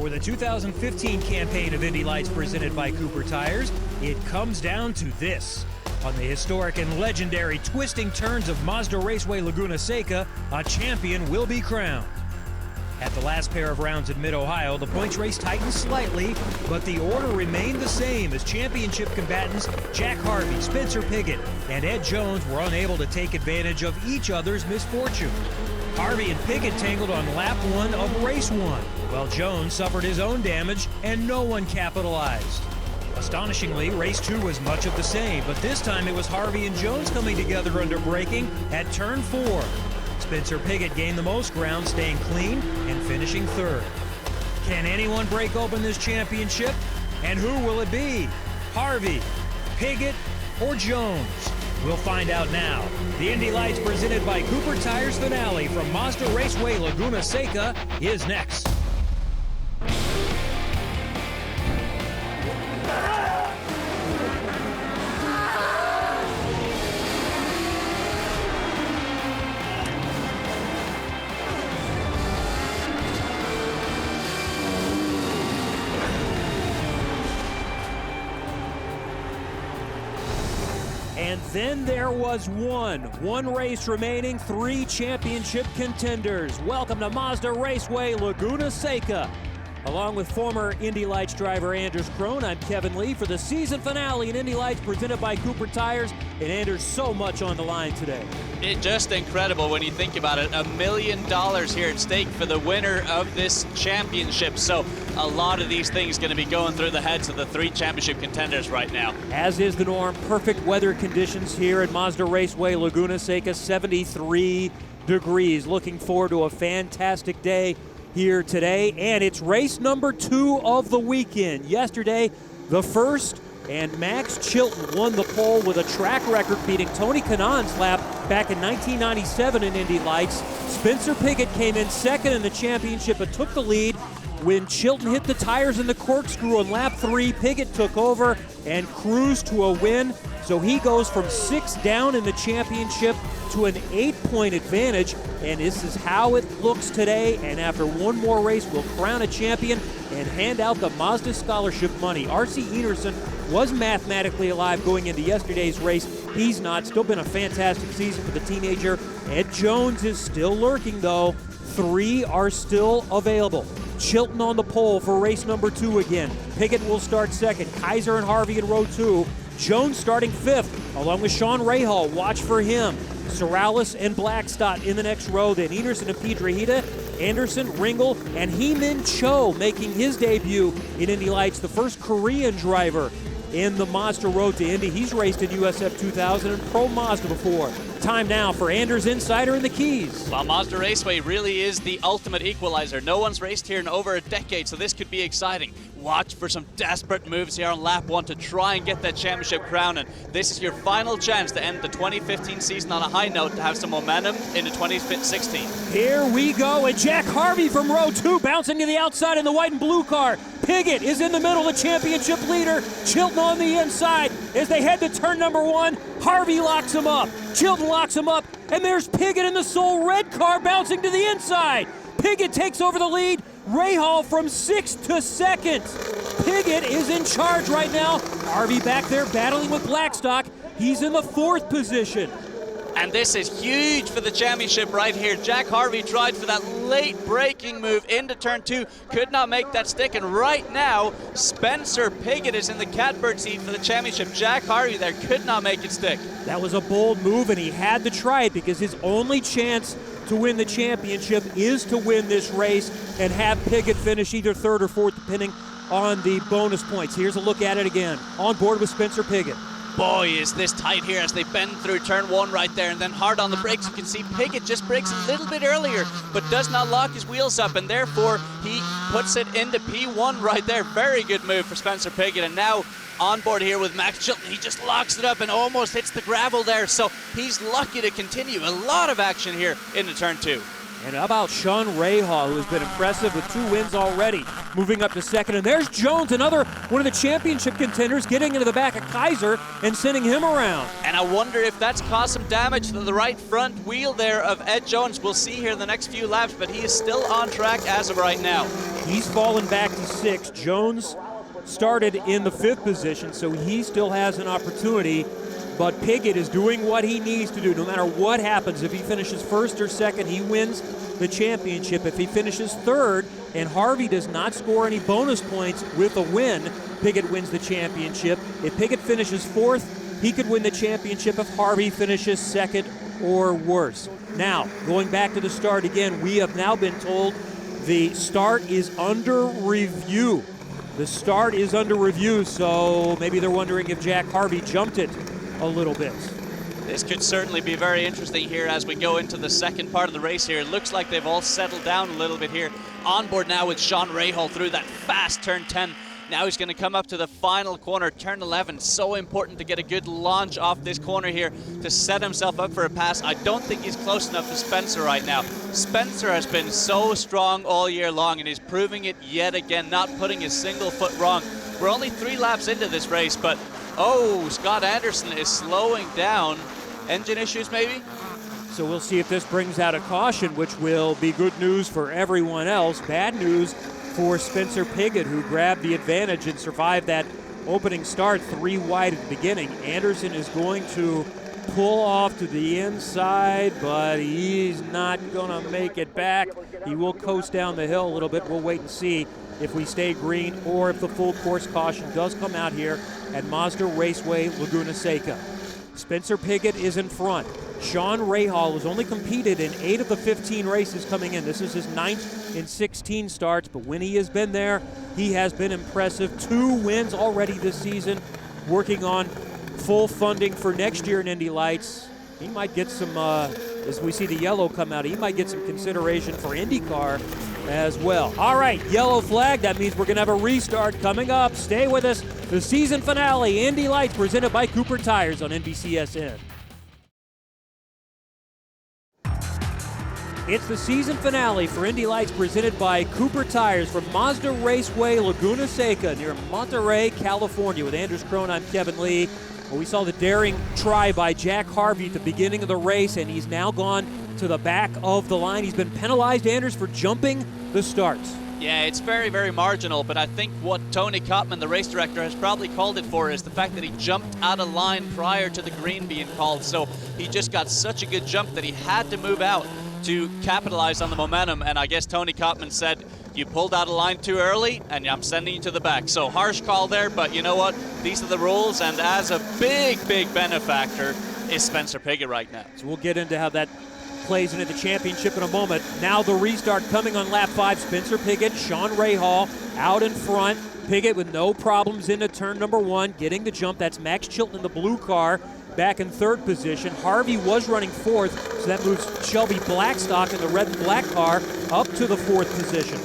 For the 2015 campaign of Indy Lights presented by Cooper Tires, it comes down to this. On the historic and legendary twisting turns of Mazda Raceway Laguna Seca, a champion will be crowned. At the last pair of rounds in Mid-Ohio, the points race tightened slightly, but the order remained the same as championship combatants Jack Harvey, Spencer Pigot, and Ed Jones were unable to take advantage of each other's misfortune. Harvey and Pigot tangled on lap 1 of race 1, while Jones suffered his own damage and no one capitalized. Astonishingly, race 2 was much of the same, but this time it was Harvey and Jones coming together under braking at turn 4. Spencer Pigot gained the most ground, staying clean and finishing third. Can anyone break open this championship? And who will it be? Harvey, Pigot, or Jones? We'll find out now. The Indy Lights presented by Cooper Tires finale from Mazda Raceway Laguna Seca is next. And then there was one race remaining, 3 championship contenders. Welcome to Mazda Raceway Laguna Seca. Along with former Indy Lights driver Anders Krohn, I'm Kevin Lee for the season finale in Indy Lights presented by Cooper Tires. And Anders, so much on the line today. It's just incredible when you think about it. $1 million here at stake for the winner of this championship. So a lot of these things going to be going through the heads of the 3 championship contenders right now. As is the norm, perfect weather conditions here at Mazda Raceway Laguna Seca, 73 degrees. Looking forward to a fantastic day here today. And it's race number 2 of the weekend. Yesterday, the first, and Max Chilton won the pole with a track record beating Tony Kanaan's lap back in 1997 in Indy Lights. Spencer Pigot came in second in the championship and took the lead. When Chilton hit the tires in the corkscrew on lap 3, Pigot took over and cruised to a win. So he goes from 6 down in the championship to an 8-point advantage. And this is how it looks today. And after one more race, we'll crown a champion and hand out the Mazda scholarship money. R.C. Enerson was mathematically alive going into yesterday's race. He's not. Still been a fantastic season for the teenager. Ed Jones is still lurking, though. 3 are still available. Chilton on the pole for race number 2 again. Pigot will start second. Kaiser and Harvey in row 2. Jones starting 5th, along with Sean Rahal. Watch for him. Sorales and Blackstock in the next row. Then Enerson and Piedrahita, Anderson, Ringel, and Hee-Min Cho making his debut in Indy Lights, the first Korean driver in the Mazda Road to Indy. He's raced in USF 2000 and Pro Mazda before. Time now for Anders Insider in the Keys. Well, Mazda Raceway really is the ultimate equalizer. No one's raced here in over a decade, so this could be exciting. Watch for some desperate moves here on lap 1 to try and get that championship crown. And this is your final chance to end the 2015 season on a high note, to have some momentum into 2016. Here we go, and Jack Harvey from row 2 bouncing to the outside in the white and blue car. Pigot is in the middle, the championship leader. Chilton on the inside as they head to turn number 1. Harvey locks him up. Chilton locks him up, and there's Pigot in the Soul Red car bouncing to the inside. Pigot takes over the lead. Rahal from 6th to 2nd. Pigot is in charge right now. Harvey back there battling with Blackstock. He's in the 4th position. And this is huge for the championship right here. Jack Harvey tried for that late braking move into turn 2, could not make that stick, and right now Spencer Pigot is in the catbird seat for the championship. Jack Harvey there could not make it stick. That was a bold move, and he had to try it because his only chance to win the championship is to win this race and have Pigot finish either 3rd or 4th, depending on the bonus points. Here's a look at it again. On board with Spencer Pigot. Boy, is this tight here as they bend through turn 1 right there, and then hard on the brakes. You can see Pigot just brakes a little bit earlier, but does not lock his wheels up, and therefore he puts it into P1 right there. Very good move for Spencer Pigot, and now on board here with Max Chilton. He just locks it up and almost hits the gravel there, so he's lucky to continue. A lot of action here into turn 2. And how about Sean Rahal, who has been impressive with 2 wins already, moving up to second. And there's Jones, another one of the championship contenders, getting into the back of Kaiser and sending him around. And I wonder if that's caused some damage to the right front wheel there of Ed Jones. We'll see here in the next few laps, but he is still on track as of right now. He's fallen back to 6th. Jones started in the 5th position, so he still has an opportunity. But Piggott is doing what he needs to do no matter what happens. If he finishes 1st or 2nd, he wins the championship. If he finishes 3rd and Harvey does not score any bonus points with a win, Piggott wins the championship. If Piggott finishes 4th, he could win the championship if Harvey finishes 2nd or worse. Now, going back to the start again, we have now been told the start is under review. The start is under review, so maybe they're wondering if Jack Harvey jumped it a little bit. This could certainly be very interesting here as we go into the second part of the race here. It looks like they've all settled down a little bit here. On board now with Sean Rahal through that fast turn 10. Now he's going to come up to the final corner, turn 11. So important to get a good launch off this corner here to set himself up for a pass. I don't think he's close enough to Spencer right now. Spencer has been so strong all year long, and he's proving it yet again, not putting a single foot wrong. We're only 3 laps into this race, but oh, Scott Anderson is slowing down. Engine issues maybe? So we'll see if this brings out a caution, which will be good news for everyone else. Bad news for Spencer Piggott, who grabbed the advantage and survived that opening start 3 wide at the beginning. Anderson is going to pull off to the inside, but he's not going to make it back. He will coast down the hill a little bit. We'll wait and see if we stay green or if the full course caution does come out here at Mazda Raceway Laguna Seca. Spencer Piggott is in front. Sean Rahal has only competed in 8 of the 15 races coming in. This is his 9th in 16 starts, but when he has been there, he has been impressive. 2 wins already this season, working on full funding for next year in Indy Lights. He might get some, as we see the yellow come out, he might get some consideration for IndyCar as well. All right, yellow flag. That means we're going to have a restart coming up. Stay with us. The season finale, Indy Lights, presented by Cooper Tires on NBCSN. It's the season finale for Indy Lights, presented by Cooper Tires from Mazda Raceway Laguna Seca near Monterey, California. With Andrews Crone, I'm Kevin Lee. Well, we saw the daring try by Jack Harvey at the beginning of the race, and he's now gone to the back of the line. He's been penalized, Anders, for jumping the starts. Yeah, it's very, very marginal, but I think what Tony Kottman, the race director, has probably called it for is the fact that he jumped out of line prior to the green being called. So he just got such a good jump that he had to move out to capitalize on the momentum. And I guess Tony Kottman said, you pulled out of line too early, and I'm sending you to the back. So harsh call there, but you know what? These are the rules, and as a big, big benefactor is Spencer Piggott right now. So we'll get into how that plays into the championship in a moment. Now the restart coming on lap 5. Spencer Piggott, Sean Rahal out in front. Piggott with no problems into turn number 1, getting the jump. That's Max Chilton in the blue car, back in 3rd position. Harvey was running 4th, so that moves Shelby Blackstock in the red and black car up to the 4th position.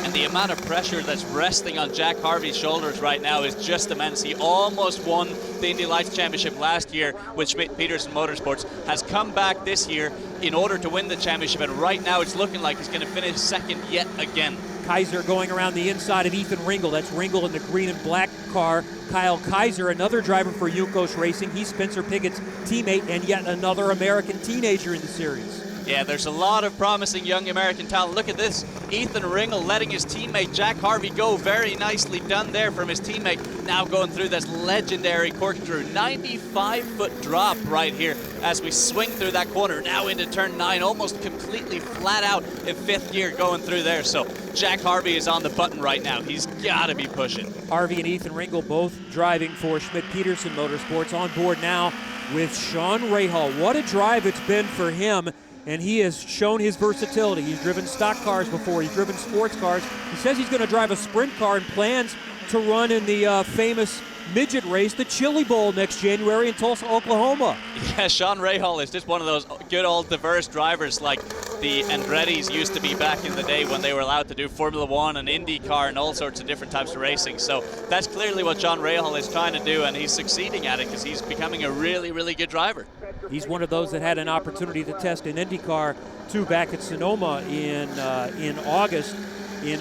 And the amount of pressure that's resting on Jack Harvey's shoulders right now is just immense. He almost won the Indy Lights Championship last year with Schmidt-Peterson Motorsports, has come back this year in order to win the championship, and right now it's looking like he's going to finish 2nd yet again. Kaiser going around the inside of Ethan Ringel. That's Ringel in the green and black car. Kyle Kaiser, another driver for Yukos Racing. He's Spencer Piggott's teammate and yet another American teenager in the series. Yeah, there's a lot of promising young American talent. Look at this. Ethan Ringel letting his teammate Jack Harvey go. Very nicely done there from his teammate. Now going through this legendary corkscrew. 95-foot drop right here as we swing through that corner. Now into turn 9, almost completely flat out in 5th gear going through there. So Jack Harvey is on the button right now. He's got to be pushing. Harvey and Ethan Ringel both driving for Schmidt-Peterson Motorsports. On board now with Sean Rahal. What a drive it's been for him. And he has shown his versatility. He's driven stock cars before. He's driven sports cars. He says he's going to drive a sprint car and plans to run in the famous midget race, the Chili Bowl, next January in Tulsa, Oklahoma. Yeah, Sean Rahal is just one of those good old diverse drivers like the Andretti's used to be back in the day when they were allowed to do Formula One and IndyCar and all sorts of different types of racing. So that's clearly what Sean Rahal is trying to do, and he's succeeding at it because he's becoming a really, really good driver. He's one of those that had an opportunity to test in IndyCar too back at Sonoma in August in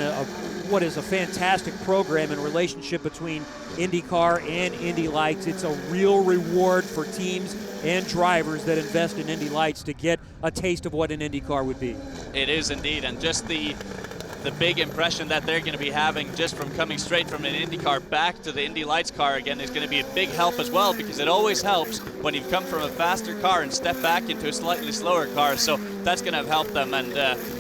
what is a fantastic program and relationship between IndyCar and Indy Lights. It's a real reward for teams and drivers that invest in Indy Lights to get a taste of what an IndyCar would be. It is indeed, and just the big impression that they're going to be having just from coming straight from an Indy car back to the Indy Lights car again is going to be a big help as well, because it always helps when you've come from a faster car and step back into a slightly slower car. So that's going to help them. And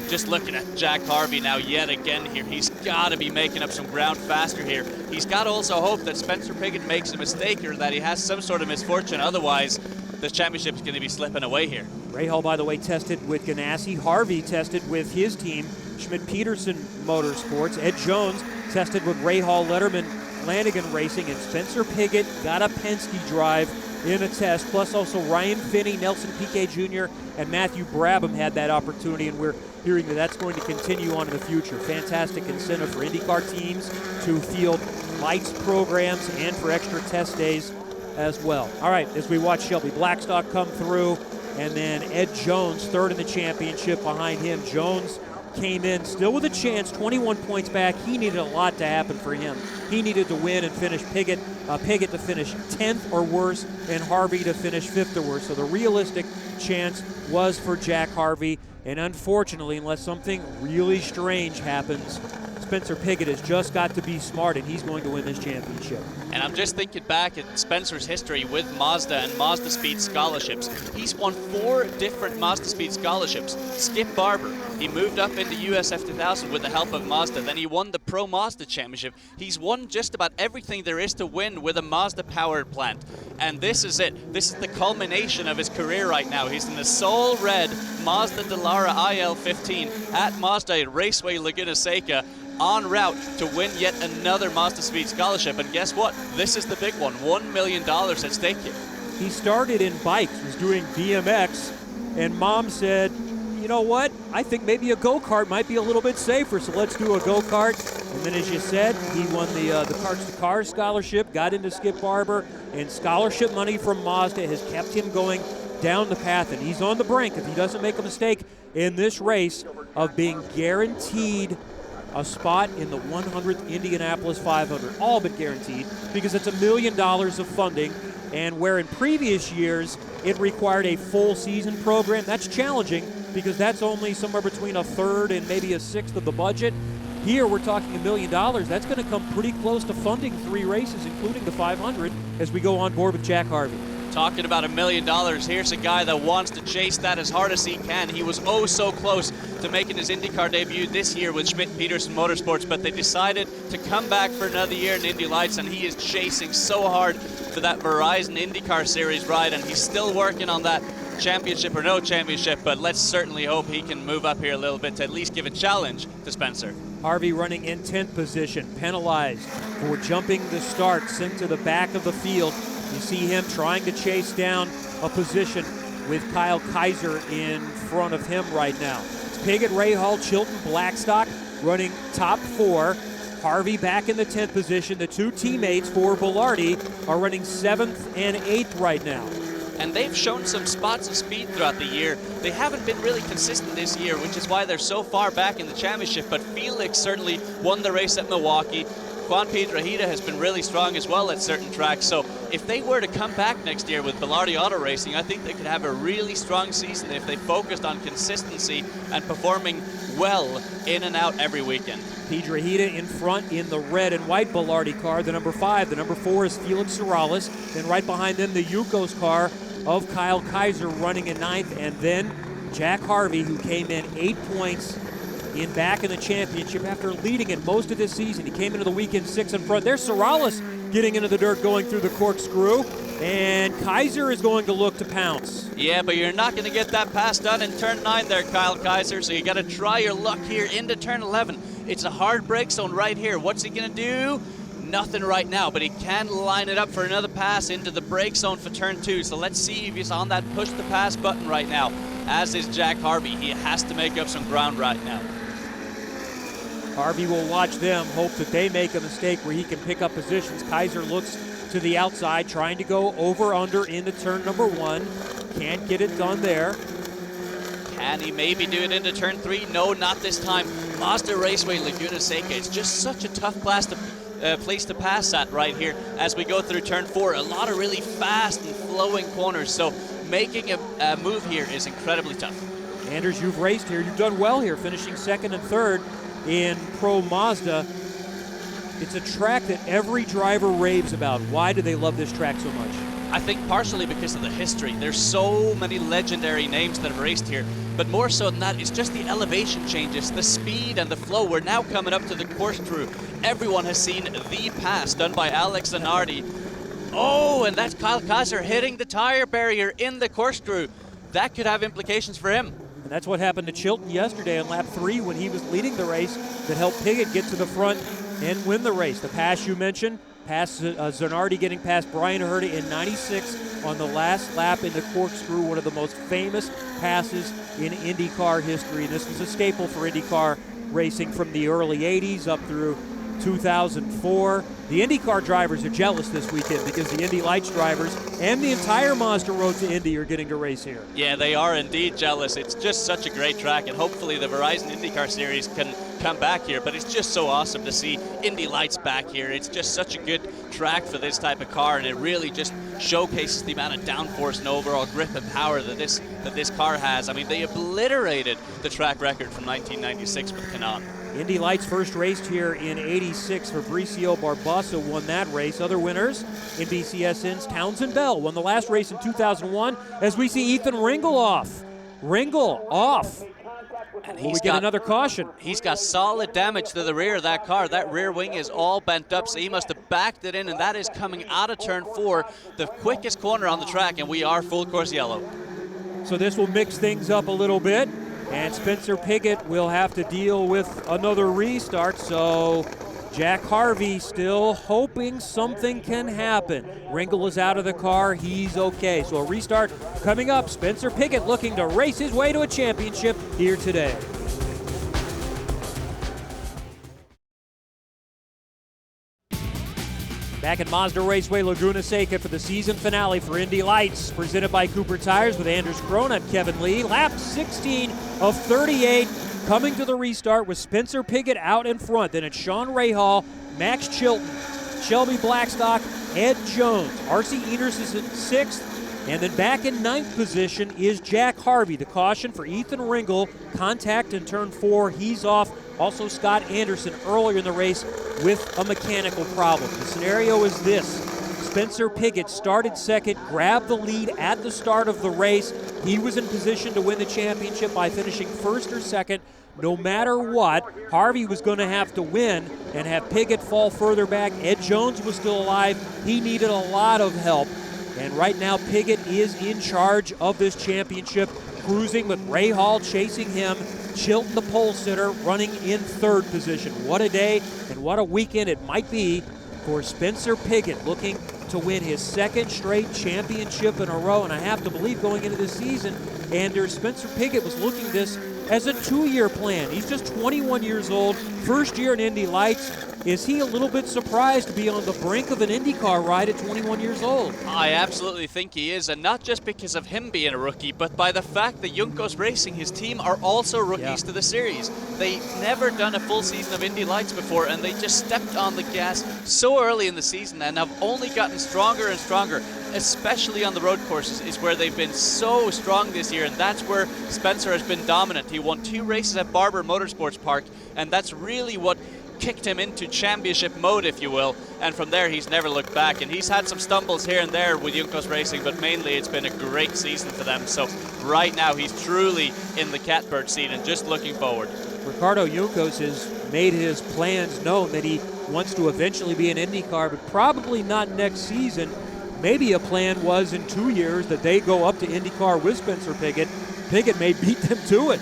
just looking at Jack Harvey now yet again here, he's got to be making up some ground faster here. He's got to also hope that Spencer Pigot makes a mistake or that he has some sort of misfortune. Otherwise, the championship is going to be slipping away here. Rahal, by the way, tested with Ganassi. Harvey tested with his team, Schmidt-Peterson Motorsports. Ed Jones tested with Rahal Letterman Lanigan Racing, and Spencer Pigot got a Penske drive in a test. Plus also Ryan Finney, Nelson Piquet Jr., and Matthew Brabham had that opportunity, and we're hearing that that's going to continue on in the future. Fantastic incentive for IndyCar teams to field lights programs and for extra test days as well. All right, as we watch Shelby Blackstock come through, and then Ed Jones, third in the championship behind him. Jones came in still with a chance, 21 points back. He needed a lot to happen for him. He needed to win and finish Pigot to finish 10th or worse, and Harvey to finish 5th or worse. So the realistic chance was for Jack Harvey, and unfortunately, unless something really strange happens, Spencer Pigot has just got to be smart, and he's going to win this championship. And I'm just thinking back at Spencer's history with Mazda and Mazda Speed scholarships. He's won 4 different Mazda Speed scholarships. Skip Barber, he moved up into USF 2000 with the help of Mazda. Then he won the Pro Mazda Championship. He's won just about everything there is to win with a Mazda-powered plant. And this is it. This is the culmination of his career right now. He's in the Soul Red Mazda Dallara IL15 at Mazda Raceway Laguna Seca, en route to win yet another Mazda Speed scholarship. And guess what? This is the big one. $1 million at stake here. He started in bikes, was doing BMX, and Mom said, you know what? I think maybe a go-kart might be a little bit safer, so let's do a go-kart. And then, as you said, he won the Karts to Cars scholarship, got into Skip Barber, and scholarship money from Mazda has kept him going down the path, and he's on the brink, if he doesn't make a mistake in this race, of being guaranteed a spot in the 100th Indianapolis 500, all but guaranteed, because it's $1 million of funding, and where in previous years it required a full season program, that's challenging because that's only somewhere between a third and maybe a sixth of the budget. Here we're talking $1 million. That's going to come pretty close to funding 3 races, including the 500, as we go on board with Jack Harvey. Talking about $1 million, here's a guy that wants to chase that as hard as he can. He was oh so close to making his IndyCar debut this year with Schmidt-Peterson Motorsports, but they decided to come back for another year in Indy Lights, and he is chasing so hard for that Verizon IndyCar Series ride, and he's still working on that championship or no championship, but let's certainly hope he can move up here a little bit to at least give a challenge to Spencer. Harvey running in 10th position, penalized for jumping the start, sent to the back of the field. You see him trying to chase down a position with Kyle Kaiser in front of him right now. It's Pigot, Rahal, Chilton, Blackstock running top 4. Harvey back in the 10th position. The 2 teammates for Bilardi are running 7th and 8th right now. And they've shown some spots of speed throughout the year. They haven't been really consistent this year, which is why they're so far back in the championship, but Felix certainly won the race at Milwaukee. Juan Piedrahita has been really strong as well at certain tracks, so if they were to come back next year with Bilardi Auto Racing, I think they could have a really strong season if they focused on consistency and performing well in and out every weekend. Piedrahita in front in the red and white Bilardi car, the number 5. The number 4 is Felix Sorales. Then right behind them, the Yukos car of Kyle Kaiser running in 9th. And then Jack Harvey, who came in 8 points back in the championship after leading it most of this season. He came into the weekend 6 in front. There's Sorales getting into the dirt, going through the corkscrew. And Kaiser is going to look to pounce. Yeah, but you're not going to get that pass done in turn 9 there, Kyle Kaiser, so you got to try your luck here into turn 11. It's a hard brake zone right here. What's he going to do? Nothing right now, but he can line it up for another pass into the brake zone for turn 2. So let's see if he's on that push the pass button right now. As is Jack Harvey. He has to make up some ground right now. Harvey will watch them, hope that they make a mistake where he can pick up positions. Kaiser looks to the outside, trying to go over under into turn number 1. can't get it done there. Can he maybe do it into turn 3? No, not this time. Mazda Raceway Laguna Seca. It's just such a tough place to pass at right here as we go through turn 4. A lot of really fast and flowing corners, so making a move here is incredibly tough. Anders, you've raced here. You've done well here, finishing 2nd and 3rd in Pro Mazda. It's a track that every driver raves about. Why do they love this track so much? I think partially because of the history. There's so many legendary names that have raced here, but more so than that, it's just the elevation changes, the speed and the flow. We're now coming up to the corkscrew. Everyone has seen the pass done by Alex Zanardi. Oh, and that's Kyle Kaiser hitting the tire barrier in the corkscrew. That could have implications for him. And that's what happened to Chilton yesterday on lap 3 when he was leading the race that helped Piggott get to the front and win the race. The pass you mentioned, Zanardi getting past Brian Herta in 96 on the last lap in the corkscrew, one of the most famous passes in IndyCar history. And this was a staple for IndyCar racing from the early 80s up through 2004. The IndyCar drivers are jealous this weekend because the Indy Lights drivers and the entire Mazda Road to Indy are getting to race here. Yeah, they are indeed jealous. It's just such a great track, and hopefully the Verizon IndyCar Series can come back here, but it's just so awesome to see Indy Lights back here. It's just such a good track for this type of car, and it really just showcases the amount of downforce and overall grip and power that this car has. I mean, they obliterated the track record from 1996 with Canaan. Indy Lights first raced here in 86. Fabricio Barbosa won that race. Other winners, NBCSN's Townsend Bell won the last race in 2001 as we see Ethan Ringel off. Ringel off. And Will we get another caution? He's got solid damage to the rear of that car. That rear wing is all bent up, so he must have backed it in, and that is coming out of turn 4, the quickest corner on the track, and we are full course yellow. So this will mix things up a little bit, and Spencer Piggott will have to deal with another restart, so Jack Harvey still hoping something can happen. Ringel is out of the car, he's okay. So a restart coming up. Spencer Piggott looking to race his way to a championship here today. Back at Mazda Raceway Laguna Seca for the season finale for Indy Lights, presented by Cooper Tires with Anders Krohn. I'm Kevin Lee. Lap 16 of 38, coming to the restart with Spencer Piggott out in front. Then it's Sean Rahal, Max Chilton, Shelby Blackstock, Ed Jones. R.C. Eners is in 6th. And then back in 9th position is Jack Harvey. The caution for Ethan Ringel, contact in turn 4, he's off. Also Scott Anderson earlier in the race with a mechanical problem. The scenario is this: Spencer Piggott started 2nd, grabbed the lead at the start of the race. He was in position to win the championship by finishing 1st or 2nd. No matter what, Harvey was going to have to win and have Piggott fall further back. Ed Jones was still alive. He needed a lot of help. And right now, Piggott is in charge of this championship, cruising with Rahal chasing him. Chilton, the pole sitter, running in 3rd position. What a day and what a weekend it might be for Spencer Piggott, looking to win his 2nd straight championship in a row. And I have to believe going into this season, Anders, Spencer Piggott was looking at this as a 2-year plan. He's just 21 years old, first year in Indy Lights. Is he a little bit surprised to be on the brink of an IndyCar ride at 21 years old? I absolutely think he is, and not just because of him being a rookie, but by the fact that Juncos Racing, his team, are also rookies to the series. They've never done a full season of Indy Lights before, and they just stepped on the gas so early in the season and have only gotten stronger and stronger, especially on the road courses, is where they've been so strong this year, and that's where Spencer has been dominant. He won 2 races at Barber Motorsports Park, and that's really what kicked him into championship mode, if you will, and from there he's never looked back. And he's had some stumbles here and there with Juncos Racing, but mainly it's been a great season for them. So right now he's truly in the catbird seat and just looking forward. Ricardo Juncos has made his plans known that he wants to eventually be an IndyCar, but probably not next season. Maybe a plan was in 2 years that they go up to IndyCar with Spencer Piggott. Piggott may beat them to it.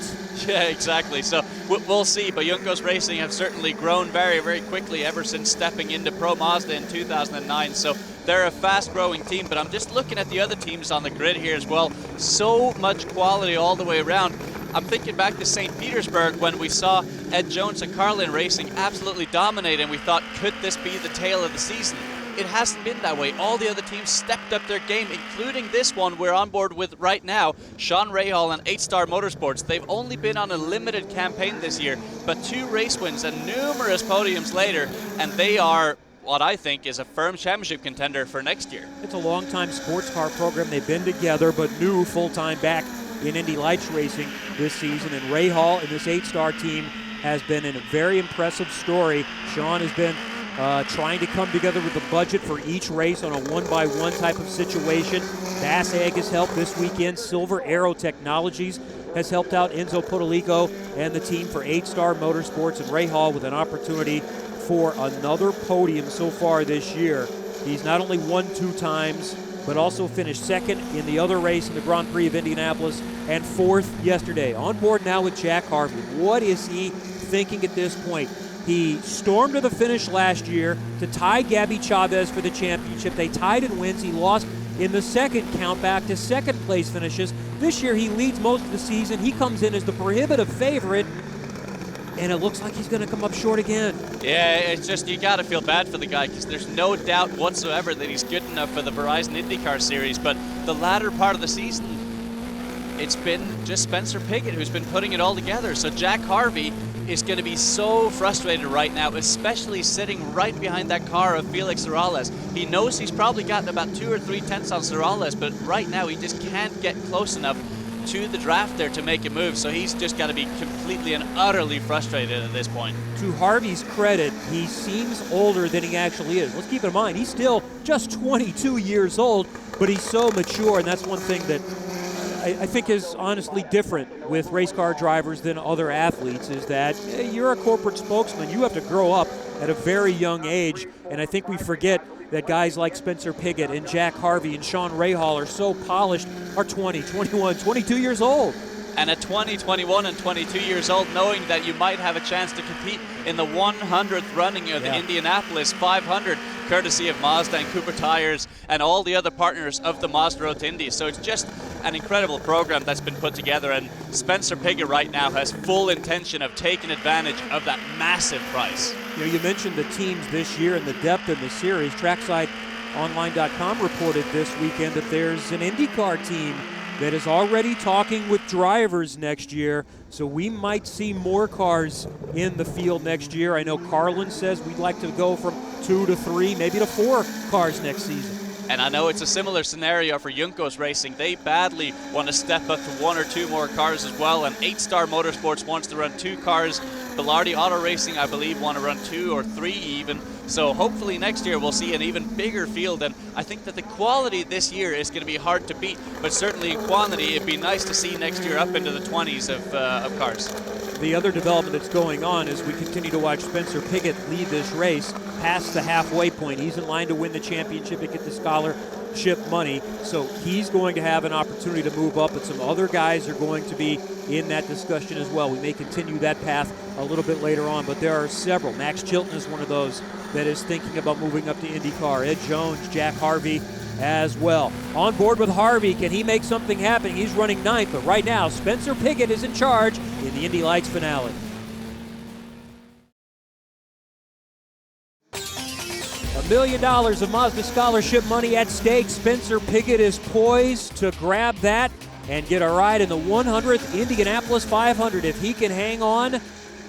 Yeah, exactly. So we'll see. But Juncos Racing have certainly grown very, very quickly ever since stepping into Pro Mazda in 2009. So they're a fast-growing team. But I'm just looking at the other teams on the grid here as well. So much quality all the way around. I'm thinking back to St. Petersburg when we saw Ed Jones and Carlin Racing absolutely dominate, and we thought, could this be the tale of the season? it hasn't been that way. All the other teams stepped up their game, including this one we're on board with right now, Sean Rahal and 8-Star Motorsports. They've only been on a limited campaign this year, but 2 race wins and numerous podiums later, and they are what I think is a firm championship contender for next year. It's a long-time sports car program. They've been together, but new full-time back in Indy Lights racing this season. And Rahal and this 8-Star team has been in a very impressive story. Sean has been trying to come together with the budget for each race on a one-by-one type of situation. Bass Ag has helped this weekend. Silver Arrow Technologies has helped out Enzo Podolico and the team for 8-Star Motorsports, and Rahal with an opportunity for another podium so far this year. He's not only won 2 times, but also finished second in the other race in the Grand Prix of Indianapolis and 4th yesterday. On board now with Jack Harvey. What is he thinking at this point? He stormed to the finish last year to tie Gabby Chavez for the championship. They tied in wins. He lost in the second count back to second place finishes. This year he leads most of the season. He comes in as the prohibitive favorite, and it looks like he's going to come up short again. Yeah, it's just, you got to feel bad for the guy, because there's no doubt whatsoever that he's good enough for the Verizon IndyCar Series, but the latter part of the season, it's been just Spencer Pigot who's been putting it all together. So Jack Harvey is going to be so frustrated right now, especially sitting right behind that car of Felix Morales. He knows he's probably gotten about 2 or 3 tenths on Morales, but right now he just can't get close enough to the draft there to make a move, so he's just got to be completely and utterly frustrated at this point. To Harvey's credit, he seems older than he actually is. Let's keep in mind, he's still just 22 years old, but he's so mature, and that's one thing that I think is honestly different with race car drivers than other athletes, is that you're a corporate spokesman. You have to grow up at a very young age, and I think we forget that guys like Spencer Pigot and Jack Harvey and Sean Rahal are so polished, are 20, 21, 22 years old. And at 20, 21, and 22 years old, knowing that you might have a chance to compete in the 100th running of the Indianapolis 500, courtesy of Mazda and Cooper Tires and all the other partners of the Mazda Road to Indy. So it's just an incredible program that's been put together, and Spencer Pigot right now has full intention of taking advantage of that massive price. You know, you mentioned the teams this year and the depth in the series. TracksideOnline.com reported this weekend that there's an IndyCar team that is already talking with drivers next year, so we might see more cars in the field next year. I know Carlin says we'd like to go from 2 to 3, maybe to 4 cars next season. And I know it's a similar scenario for Juncos Racing. They badly want to step up to 1 or 2 more cars as well, and 8-Star Motorsports wants to run 2 cars. Bilardi Auto Racing, I believe, want to run 2 or 3 even. So hopefully next year we'll see an even bigger field, and I think that the quality this year is going to be hard to beat, but certainly in quantity it'd be nice to see next year up into the 20s of cars. The other development that's going on is we continue to watch Spencer Pigot lead this race past the halfway point. He's in line to win the championship and get the scholarship money, so he's going to have an opportunity to move up, but some other guys are going to be in that discussion as well. We may continue that path a little bit later on, but there are several. Max Chilton is one of those that is thinking about moving up to IndyCar. Ed Jones, Jack Harvey as well. On board with Harvey, can he make something happen? He's running 9th, but right now Spencer Pigot is in charge in the Indy Lights finale. $1 million of Mazda scholarship money at stake. Spencer Pigot is poised to grab that and get a ride in the 100th Indianapolis 500. If he can hang on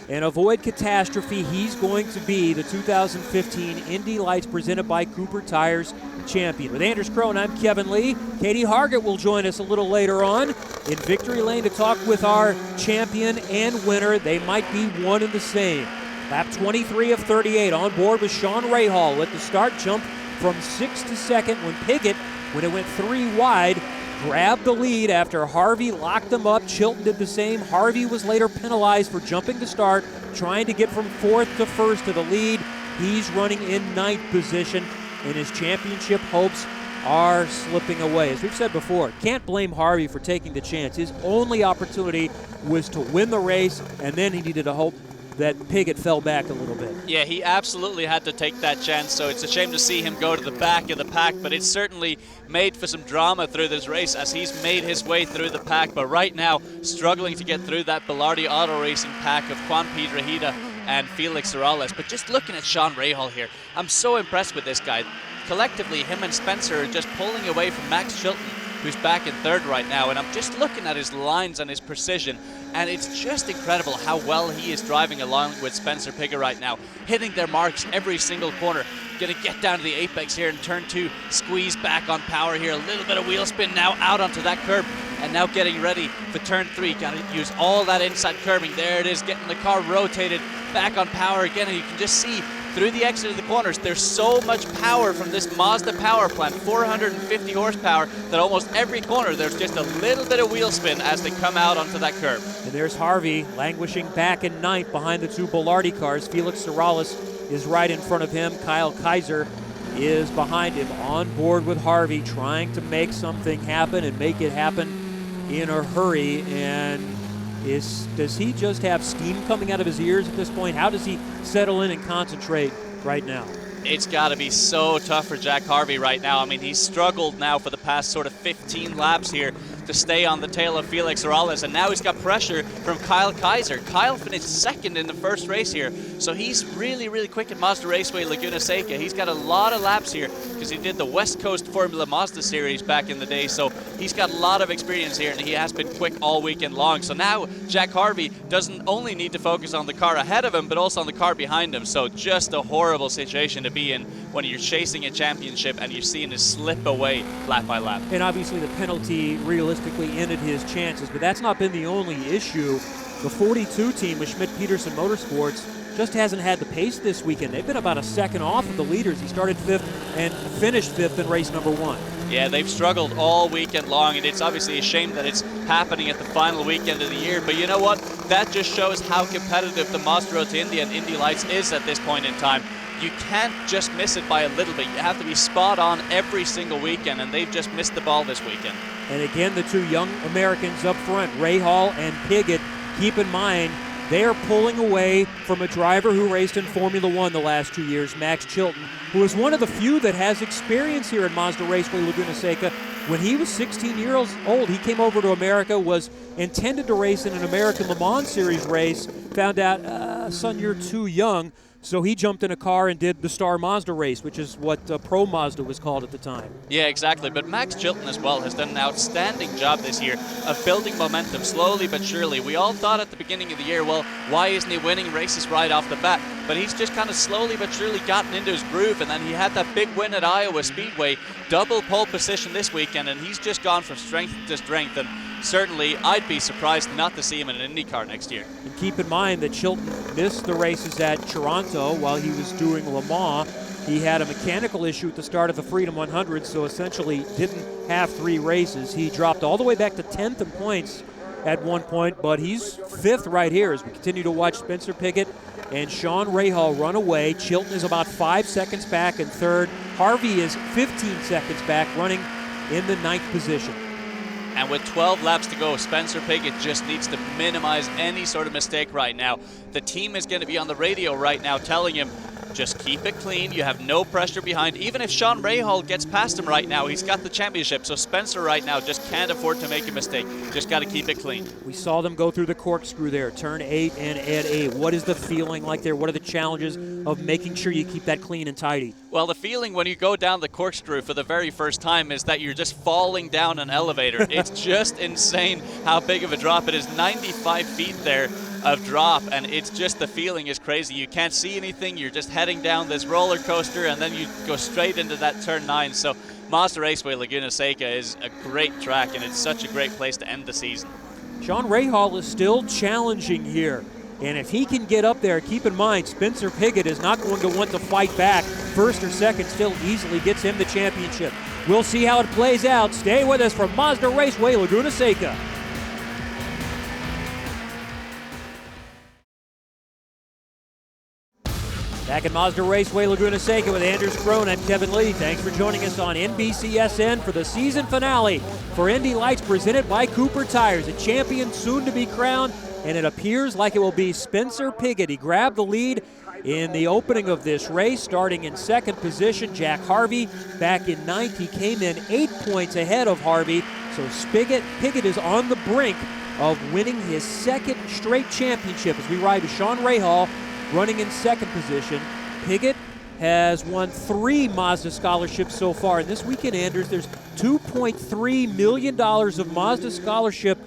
and avoid catastrophe, he's going to be the 2015 Indy Lights Presented by Cooper Tires champion. With Anders Crone, I'm Kevin Lee. Katie Hargett will join us a little later on in Victory Lane to talk with our champion and winner. They might be one and the same. Lap 23 of 38, on board with Sean Rahal at the start, jump from 6th to 2nd when Pigot, when it went 3 wide, grabbed the lead after Harvey locked them up. Chilton did the same. Harvey was later penalized for jumping to start, trying to get from 4th to 1st to the lead. He's running in 9th position, and his championship hopes are slipping away. As we've said before, can't blame Harvey for taking the chance. His only opportunity was to win the race, and then he needed to hope that Pigot fell back a little bit. Yeah, he absolutely had to take that chance, so it's a shame to see him go to the back of the pack, but it's certainly made for some drama through this race as he's made his way through the pack, but right now struggling to get through that Bilardi Auto Racing pack of Juan Piedrahita and Felix Morales. But just looking at Sean Rahal here, I'm so impressed with this guy. collectively, him and Spencer are just pulling away from Max Chilton, who's back in third right now. And I'm just looking at his lines and his precision, and it's just incredible how well he is driving along with Spencer Pigot right now, hitting their marks every single corner. Gonna get down to the apex here in turn 2, squeeze back on power here, a little bit of wheel spin now out onto that curb, and now getting ready for turn 3. Gotta use all that inside curbing. There it is, getting the car rotated back on power again, and you can just see through the exit of the corners, there's so much power from this Mazda power plant, 450 horsepower, that almost every corner there's just a little bit of wheel spin as they come out onto that curb. And there's Harvey languishing back in ninth behind the two Bilardi cars. Felix Sorales is right in front of him. Kyle Kaiser is behind him, on board with Harvey, trying to make something happen and make it happen in a hurry. And does he just have steam coming out of his ears at this point? How does he settle in and concentrate right now? It's got to be so tough for Jack Harvey right now. I mean, he's struggled now for the past sort of 15 laps here to stay on the tail of Felix Sorales, and now he's got pressure from Kyle Kaiser. Kyle finished second in the first race here, so he's really, really quick at Mazda Raceway Laguna Seca. He's got a lot of laps here because he did the West Coast Formula Mazda Series back in the day, so he's got a lot of experience here, and he has been quick all weekend long. So now Jack Harvey doesn't only need to focus on the car ahead of him, but also on the car behind him. So just a horrible situation to be in when you're chasing a championship and you're seeing it slip away lap by lap. And obviously the penalty realistically ended his chances, but that's not been the only issue. The 42 team with Schmidt-Peterson Motorsports just hasn't had the pace this weekend. They've been about a second off of the leaders. He started 5th and finished 5th in race number 1. Yeah, they've struggled all weekend long, and it's obviously a shame that it's happening at the final weekend of the year. But you know what? That just shows how competitive the Mazda Road to Indy and Indy Lights is at this point in time. You can't just miss it by a little bit. You have to be spot on every single weekend, and they've just missed the ball this weekend. And again, the two young Americans up front, Rahal and Pigot, keep in mind, they are pulling away from a driver who raced in Formula One the last 2 years, Max Chilton, who is one of the few that has experience here at Mazda Raceway Laguna Seca. When he was 16 years old, he came over to America, was intended to race in an American Le Mans Series race, found out, son, you're too young. So he jumped in a car and did the Star Mazda race, which is what Pro Mazda was called at the time. Yeah, exactly. But Max Chilton as well has done an outstanding job this year of building momentum slowly but surely. We all thought at the beginning of the year, well, why isn't he winning races right off the bat? But he's just kind of slowly but surely gotten into his groove, and then he had that big win at Iowa Speedway, double pole position this weekend, and he's just gone from strength to strength. And certainly, I'd be surprised not to see him in an IndyCar next year. And keep in mind that Chilton missed the races at Toronto while he was doing Le Mans. He had a mechanical issue at the start of the Freedom 100, so essentially didn't have 3 races. He dropped all the way back to 10th in points at one point, but he's 5th right here as we continue to watch Spencer Pigot and Sean Rahal run away. Chilton is about 5 seconds back in 3rd. Harvey is 15 seconds back, running in the 9th position. And with 12 laps to go, Spencer Pigot just needs to minimize any sort of mistake right now. The team is going to be on the radio right now telling him, just keep it clean. You have no pressure behind. Even if Sean Rahal gets past him right now, he's got the championship. So Spencer right now just can't afford to make a mistake. Just got to keep it clean. We saw them go through the corkscrew there, turn 8 and add 8. What is the feeling like there? What are the challenges of making sure you keep that clean and tidy? Well, the feeling when you go down the corkscrew for the very first time is that you're just falling down an elevator. It's just insane how big of a drop it is. 95 feet there of drop, and it's just, the feeling is crazy. You can't see anything. You're just heading down this roller coaster, and then you go straight into that turn 9. So Mazda Raceway Laguna Seca is a great track, and it's such a great place to end the season. Sean Rahal is still challenging here, and if he can get up there, keep in mind Spencer Pigot is not going to want to fight back. 1st or 2nd still easily gets him the championship. We'll see how it plays out. Stay with us from Mazda Raceway Laguna Seca. Back at Mazda Raceway Laguna Seca with Anders Krohn, I'm Kevin Lee. Thanks for joining us on NBCSN for the season finale for Indy Lights presented by Cooper Tires. A champion soon to be crowned, and it appears like it will be Spencer Pigot. He grabbed the lead in the opening of this race, starting in 2nd position. Jack Harvey back in 9th. He came in 8 points ahead of Harvey, so Pigot is on the brink of winning his 2nd straight championship as we ride with Sean Rahal running in 2nd position. Pigot has won 3 Mazda scholarships so far. And this weekend, Anders, there's $2.3 million of Mazda scholarship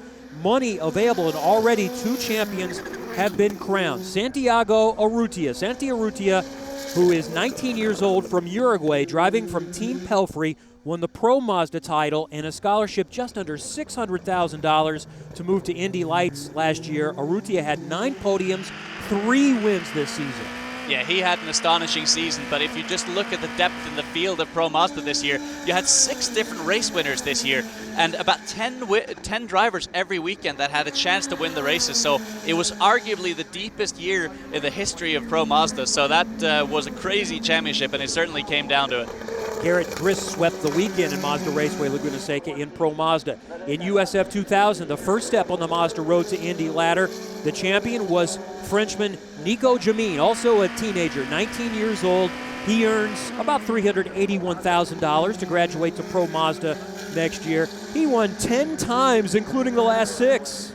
money available, and already 2 champions have been crowned. Santiago Urrutia, who is 19 years old from Uruguay, driving from Team Pelfrey, won the Pro Mazda title and a scholarship just under $600,000 to move to Indy Lights last year. Urrutia had 9 podiums, 3 wins this season. Yeah, he had an astonishing season, but if you just look at the depth in the field of Pro Mazda this year, you had 6 different race winners this year, and about 10 drivers every weekend that had a chance to win the races. So it was arguably the deepest year in the history of Pro Mazda. So that was a crazy championship, and it certainly came down to it. Garrett Grist swept the weekend in Mazda Raceway Laguna Seca in Pro Mazda. In USF 2000, the first step on the Mazda road to Indy ladder, the champion was Frenchman Nico Jamin, also a teenager, 19 years old. He earns about $381,000 to graduate to Pro Mazda next year. He won 10 times, including the last 6.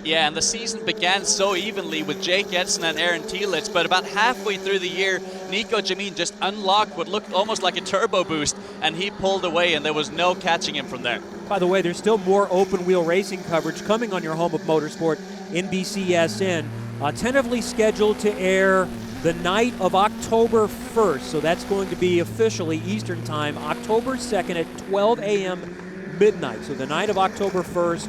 Yeah, and the season began so evenly with Jake Edson and Aaron Tielitz, but about halfway through the year, Nico Jamin just unlocked what looked almost like a turbo boost, and he pulled away, and there was no catching him from there. By the way, there's still more open-wheel racing coverage coming on your home of motorsport, NBCSN, tentatively scheduled to air the night of October 1st, so that's going to be officially Eastern Time, October 2nd at 12 a.m. midnight. So the night of October 1st,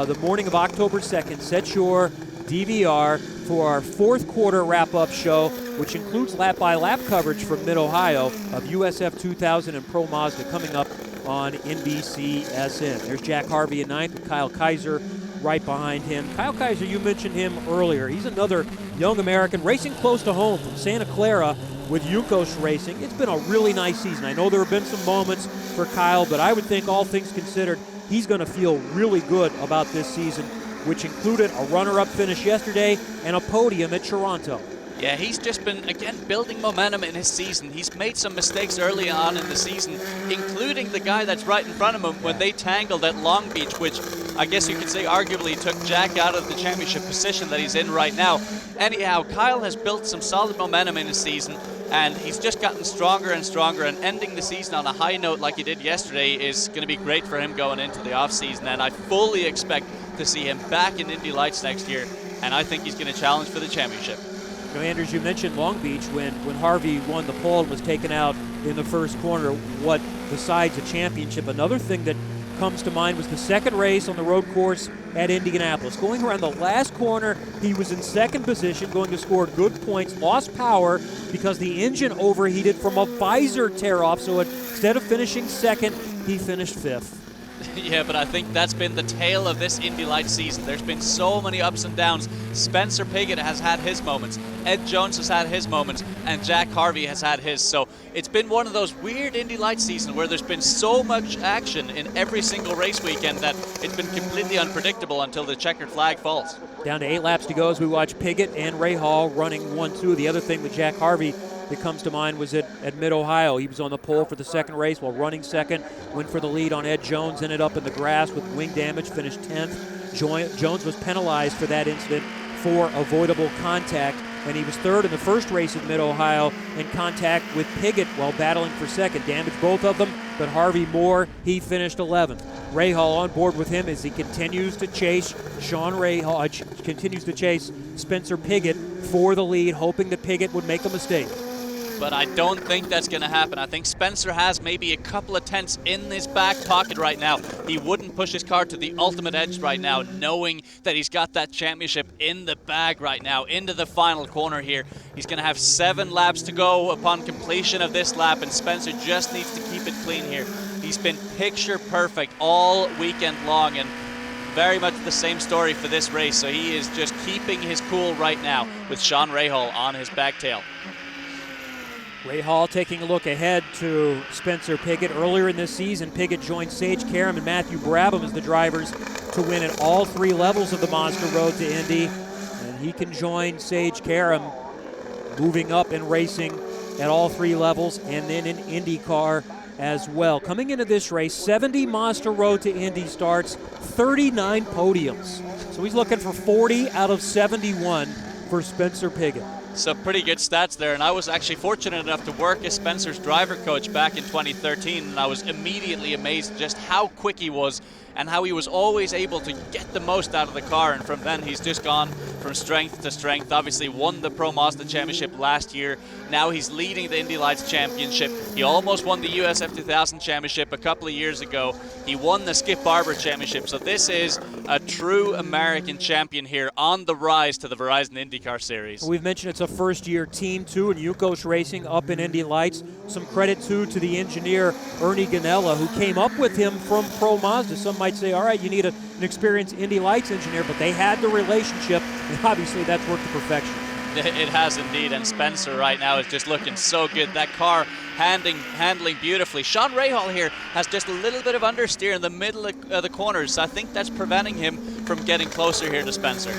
the morning of October 2nd, set your DVR for our 4th quarter wrap-up show, which includes lap-by-lap coverage from Mid-Ohio of USF 2000 and Pro Mazda coming up on NBCSN. There's Jack Harvey in 9th with Kyle Kaiser right behind him. Kyle Kaiser, you mentioned him earlier. He's another young American racing close to home from Santa Clara with Juncos Racing. It's been a really nice season. I know there have been some moments for Kyle, but I would think, all things considered, he's going to feel really good about this season, which included a runner-up finish yesterday and a podium at Toronto. Yeah, he's just been, again, building momentum in his season. He's made some mistakes early on in the season, including the guy that's right in front of him when they tangled at Long Beach, which I guess you could say arguably took Jack out of the championship position that he's in right now. Anyhow, Kyle has built some solid momentum in his season, and he's just gotten stronger and stronger, and ending the season on a high note like he did yesterday is going to be great for him going into the offseason, and I fully expect to see him back in Indy Lights next year, and I think he's going to challenge for the championship. You know, Anders, you mentioned Long Beach when Harvey won the pole and was taken out in the first corner. What besides a championship, another thing that comes to mind was the second race on the road course at Indianapolis. Going around the last corner, he was in second position, going to score good points, lost power because the engine overheated from a visor tear-off, so instead of finishing second, he finished 5th. Yeah, but I think that's been the tale of this Indy Lights season. There's been so many ups and downs. Spencer Pigot has had his moments, Ed Jones has had his moments, and Jack Harvey has had his. So it's been one of those weird Indy Lights seasons where there's been so much action in every single race weekend that it's been completely unpredictable until the checkered flag falls. Down to 8 laps to go as we watch Pigot and Ray Hall running 1-2. The other thing with Jack Harvey that comes to mind was at Mid-Ohio. He was on the pole for the second race while running second, went for the lead on Ed Jones, ended up in the grass with wing damage, finished 10th. Jones was penalized for that incident for avoidable contact, and he was third in the first race at Mid-Ohio in contact with Pigot while battling for second. Damaged both of them, but Harvey more, he finished 11th. Ray Hall on board with him as he continues to chase continues to chase Spencer Pigot for the lead, hoping that Pigot would make a mistake. But I don't think that's going to happen. I think Spencer has maybe a couple of tenths in his back pocket right now. He wouldn't push his car to the ultimate edge right now, knowing that he's got that championship in the bag right now, into the final corner here. He's going to have 7 laps to go upon completion of this lap, and Spencer just needs to keep it clean here. He's been picture perfect all weekend long, and very much the same story for this race. So he is just keeping his cool right now with Sean Rahal on his back tail. Ray Hall taking a look ahead to Spencer Pigot. Earlier in this season, Pigot joined Sage Karam and Matthew Brabham as the drivers to win at all 3 levels of the Mazda Road to Indy. And he can join Sage Karam moving up in racing at all 3 levels and then in IndyCar as well. Coming into this race, 70 Mazda Road to Indy starts, 39 podiums. So he's looking for 40 out of 71 for Spencer Pigot. So pretty good stats there, and I was actually fortunate enough to work as Spencer's driver coach back in 2013, and I was immediately amazed just how quick he was and how he was always able to get the most out of the car, and from then he's just gone from strength to strength. Obviously won the Pro Mazda Championship last year. Now he's leading the Indy Lights Championship. He almost won the US F2000 Championship a couple of years ago. He won the Skip Barber Championship, so this is a true American champion here on the rise to the Verizon IndyCar Series. We've mentioned it's a first-year team, too, and Yukos Racing up in Indy Lights. Some credit, too, to the engineer, Ernie Ganella, who came up with him from Pro Mazda. Some might say, all right, you need an experienced Indy Lights engineer, but they had the relationship, and obviously that's worked to perfection. It has indeed, and Spencer right now is just looking so good. That car handling beautifully. Sean Rahal here has just a little bit of understeer in the middle of the corners, so I think that's preventing him from getting closer here to Spencer.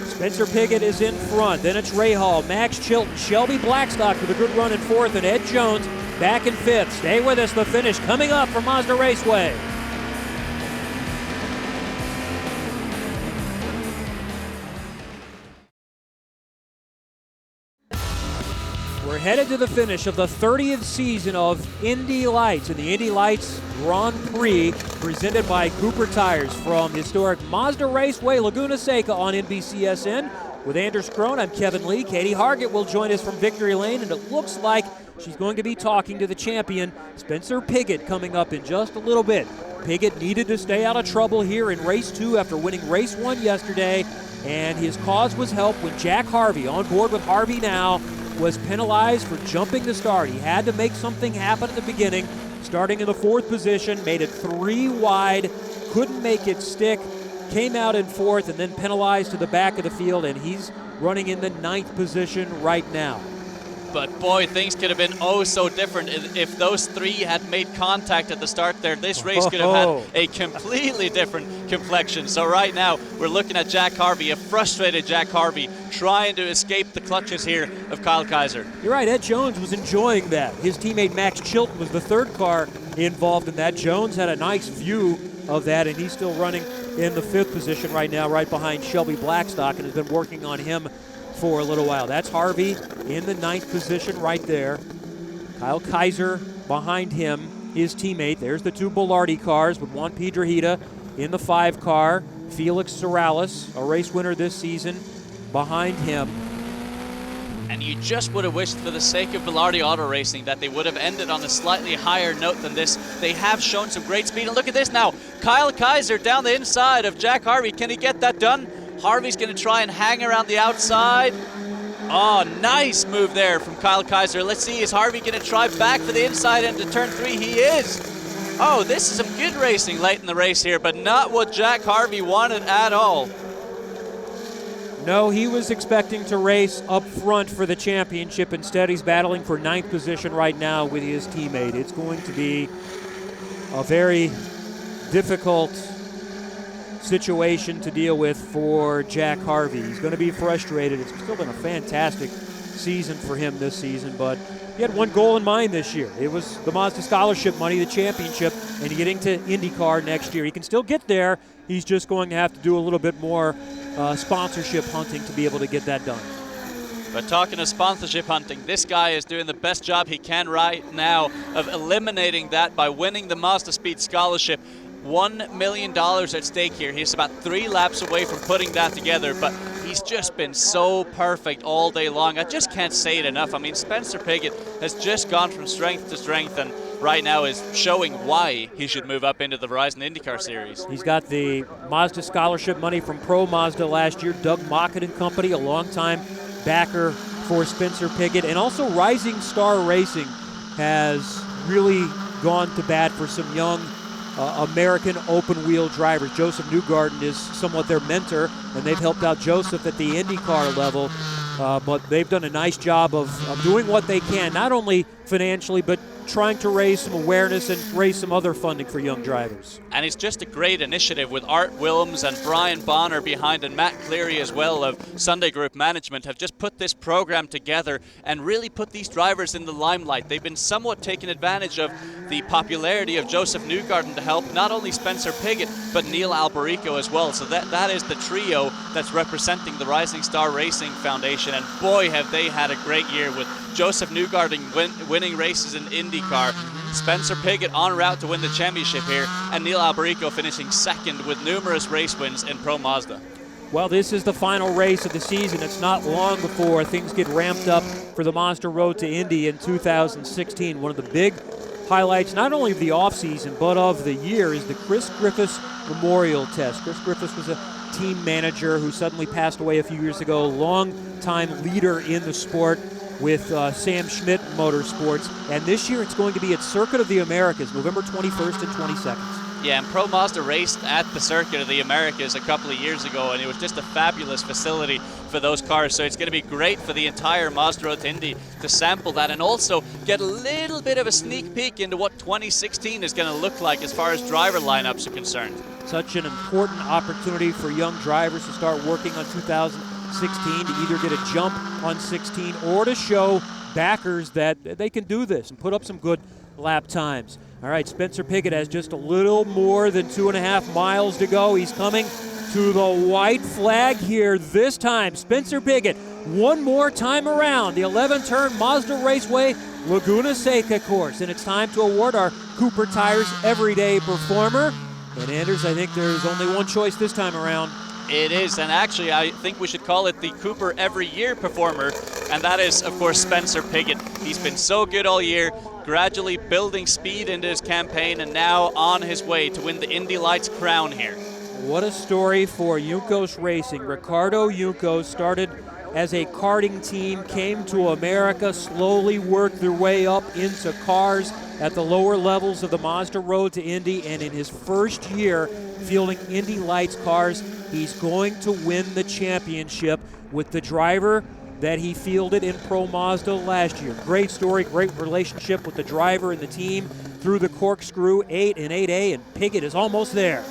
Spencer Pigot is in front. Then it's Rahal, Max Chilton, Shelby Blackstock with a good run in fourth, and Ed Jones back in fifth. Stay with us. The finish coming up from Mazda Raceway. We're headed to the finish of the 30th season of Indy Lights, and the Indy Lights Grand Prix presented by Cooper Tires from historic Mazda Raceway Laguna Seca on NBCSN. With Anders Krohn, I'm Kevin Lee. Katie Hargett will join us from Victory Lane, and it looks like she's going to be talking to the champion, Spencer Pigot, coming up in just a little bit. Pigot needed to stay out of trouble here in race 2 after winning race 1 yesterday, and his cause was helped when Jack Harvey, on board with Harvey now, was penalized for jumping the start. He had to make something happen at the beginning, starting in the 4th position, made it 3 wide, couldn't make it stick, came out in 4th, and then penalized to the back of the field, and he's running in the 9th position right now. But boy, things could have been oh so different if those 3 had made contact at the start there. This race could have had a completely different complexion. So right now, we're looking at Jack Harvey, a frustrated Jack Harvey, trying to escape the clutches here of Kyle Kaiser. You're right, Ed Jones was enjoying that. His teammate Max Chilton was the 3rd car involved in that. Jones had a nice view of that, and he's still running in the 5th position right now, right behind Shelby Blackstock, and has been working on him for a little while. That's Harvey in the 9th position right there. Kyle Kaiser behind him, his teammate. There's the 2 Belardi cars with Juan Piedrahita in the 5 car. Felix Sorales, a race winner this season, behind him. And you just would have wished, for the sake of Belardi Auto Racing, that they would have ended on a slightly higher note than this. They have shown some great speed, and look at this now. Kyle Kaiser down the inside of Jack Harvey. Can he get that done? Harvey's going to try and hang around the outside. Oh, nice move there from Kyle Kaiser. Let's see, is Harvey going to try back for the inside into turn 3? He is. Oh, this is some good racing late in the race here, but not what Jack Harvey wanted at all. No, he was expecting to race up front for the championship. Instead, he's battling for 9th position right now with his teammate. It's going to be a very difficult situation to deal with for Jack Harvey. He's going to be frustrated. It's still been a fantastic season for him this season, but he had one goal in mind this year. It was the Mazda Scholarship money, the championship, and getting to IndyCar next year. He can still get there. He's just going to have to do a little bit more sponsorship hunting to be able to get that done. But talking of sponsorship hunting, this guy is doing the best job he can right now of eliminating that by winning the Mazda Speed Scholarship. $1 million at stake here. He's about 3 laps away from putting that together, but he's just been so perfect all day long. I just can't say it enough. I mean, Spencer Pigot has just gone from strength to strength, and right now is showing why he should move up into the Verizon IndyCar Series. He's got the Mazda Scholarship money from Pro Mazda last year. Doug Mockett and Company, a longtime backer for Spencer Pigot, and also Rising Star Racing has really gone to bat for some young American open-wheel drivers. Joseph Newgarden is somewhat their mentor, and they've helped out Joseph at the IndyCar level, but they've done a nice job of doing what they can, not only financially, but trying to raise some awareness and raise some other funding for young drivers. And it's just a great initiative with Art Willems and Brian Bonner behind, and Matt Cleary as well of Sunday Group Management have just put this program together and really put these drivers in the limelight. They've been somewhat taking advantage of the popularity of Joseph Newgarden to help not only Spencer Pigot but Neil Alberico as well. So that is the trio that's representing the Rising Star Racing Foundation, and boy have they had a great year with Joseph Newgarden winning races in IndyCar, Spencer Pigot en route to win the championship here, and Neil Alberico finishing second with numerous race wins in Pro Mazda. Well, this is the final race of the season. It's not long before things get ramped up for the Mazda Road to Indy in 2016. One of the big highlights, not only of the offseason, but of the year, is the Chris Griffiths Memorial Test. Chris Griffiths was a team manager who suddenly passed away a few years ago, long-time leader in the sport with Sam Schmidt Motorsports. And this year it's going to be at Circuit of the Americas, November 21st and 22nd. Yeah, and Pro Mazda raced at the Circuit of the Americas a couple of years ago, and it was just a fabulous facility for those cars. So it's going to be great for the entire Mazda Road to Indy to sample that and also get a little bit of a sneak peek into what 2016 is going to look like as far as driver lineups are concerned. Such an important opportunity for young drivers to start working on 2016, to either get a jump on 16 or to show backers that they can do this and put up some good lap times. All right, Spencer Pigot has just a little more than 2.5 miles to go. He's coming to the white flag here this time. Spencer Pigot, one more time around the 11-turn Mazda Raceway Laguna Seca course. And it's time to award our Cooper Tires Everyday Performer. And Anders, I think there's only one choice this time around. It is, and actually I think we should call it the Cooper Every Year Performer, and that is, of course, Spencer Pigot. He's been so good all year, gradually building speed into his campaign, and now on his way to win the Indy Lights crown here. What a story for Juncos Racing. Ricardo Juncos started as a karting team, came to America, slowly worked their way up into cars at the lower levels of the Mazda Road to Indy, and in his first year fielding Indy Lights cars, he's going to win the championship with the driver that he fielded in Pro Mazda last year. Great story, great relationship with the driver and the team through the corkscrew 8 and 8A, and Pigot is almost there.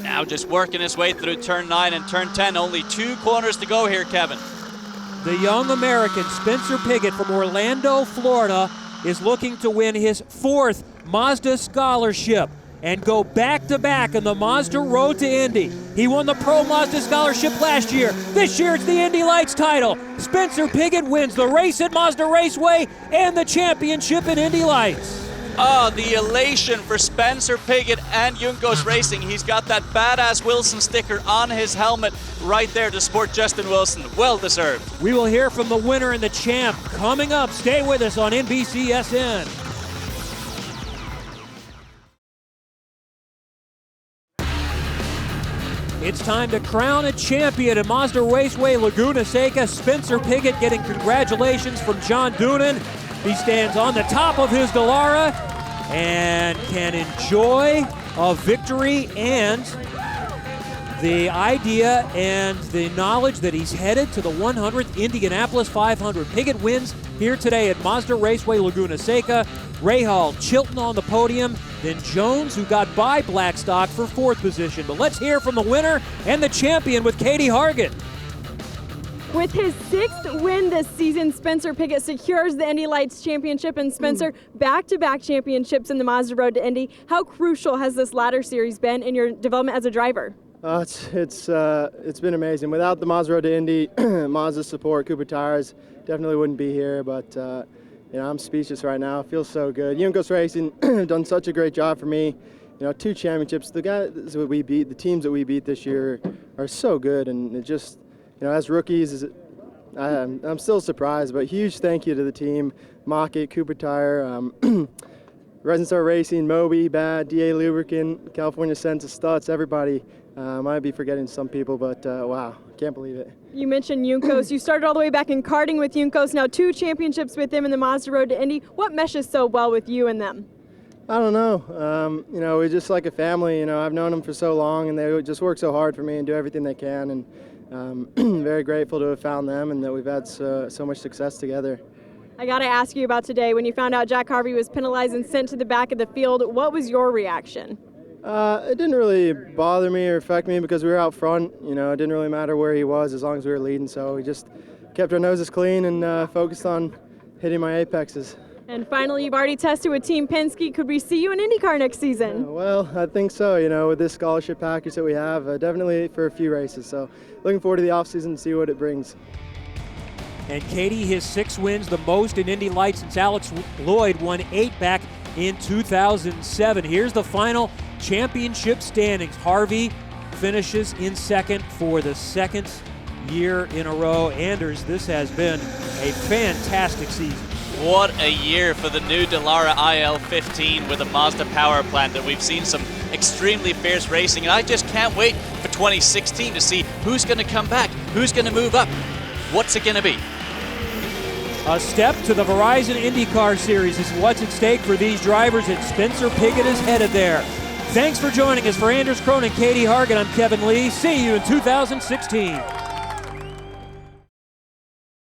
Now just working his way through turn 9 and turn 10. Only 2 corners to go here, Kevin. The young American, Spencer Pigot from Orlando, Florida, is looking to win his 4th Mazda scholarship and go back-to-back in the Mazda Road to Indy. He won the Pro Mazda Scholarship last year. This year it's the Indy Lights title. Spencer Pigot wins the race at Mazda Raceway and the championship at Indy Lights. Oh, the elation for Spencer Pigot and Juncos Racing. He's got that badass Wilson sticker on his helmet right there to support Justin Wilson. Well deserved. We will hear from the winner and the champ coming up. Stay with us on NBCSN. It's time to crown a champion at Mazda Raceway Laguna Seca. Spencer Pigot getting congratulations from John Doonan. He stands on the top of his Dallara and can enjoy a victory and the idea and the knowledge that he's headed to the 100th Indianapolis 500. Pigot wins here today at Mazda Raceway Laguna Seca. Rahal, Chilton on the podium, then Jones, who got by Blackstock for 4th position. But let's hear from the winner and the champion with Katie Hargett. With his 6th win this season, Spencer Pigot secures the Indy Lights Championship. And Spencer, back-to-back championships in the Mazda Road to Indy. How crucial has this latter series been in your development as a driver? It's been amazing. Without the Mazda Road to Indy, Mazda's support, Cooper Tires, definitely wouldn't be here. But I'm speechless right now. It feels so good. Juncos Racing have done such a great job for me. 2 championships. The guys that we beat, the teams that we beat this year, are so good, and it just. As rookies, I'm still surprised, but huge thank you to the team, Mockett, Cooper Tire, Rising Star Racing, Moby, Bad, DA Lubricant, California Sense of Stutz, everybody. I might be forgetting some people, but wow, can't believe it. You mentioned Juncos. You started all the way back in karting with Juncos, now 2 championships with them in the Mazda Road to Indy. What meshes so well with you and them? I don't know. We're just like a family. I've known them for so long, and they just work so hard for me and do everything they can. And very grateful to have found them and that we've had so much success together. I got to ask you about today. When you found out Jack Harvey was penalized and sent to the back of the field, what was your reaction? It didn't really bother me or affect me because we were out front. You know, it didn't really matter where he was as long as we were leading. So we just kept our noses clean and focused on hitting my apexes. And finally, you've already tested with Team Penske. Could we see you in IndyCar next season? Well, I think so. You know, with this scholarship package that we have, definitely for a few races. So looking forward to the offseason and see what it brings. And Katie, his 6 wins, the most in Indy Lights since Alex Lloyd won 8 back in 2007. Here's the final championship standings. Harvey finishes in second for the second year in a row. Anders, this has been a fantastic season. What a year for the new Dallara IL-15 with a Mazda power plant that we've seen some extremely fierce racing. And I just can't wait for 2016 to see who's going to come back, who's going to move up. What's it going to be? A step to the Verizon IndyCar Series is what's at stake for these drivers, and Spencer Pigot is headed there. Thanks for joining us. For Anders Krohn and Katie Hargan, I'm Kevin Lee. See you in 2016.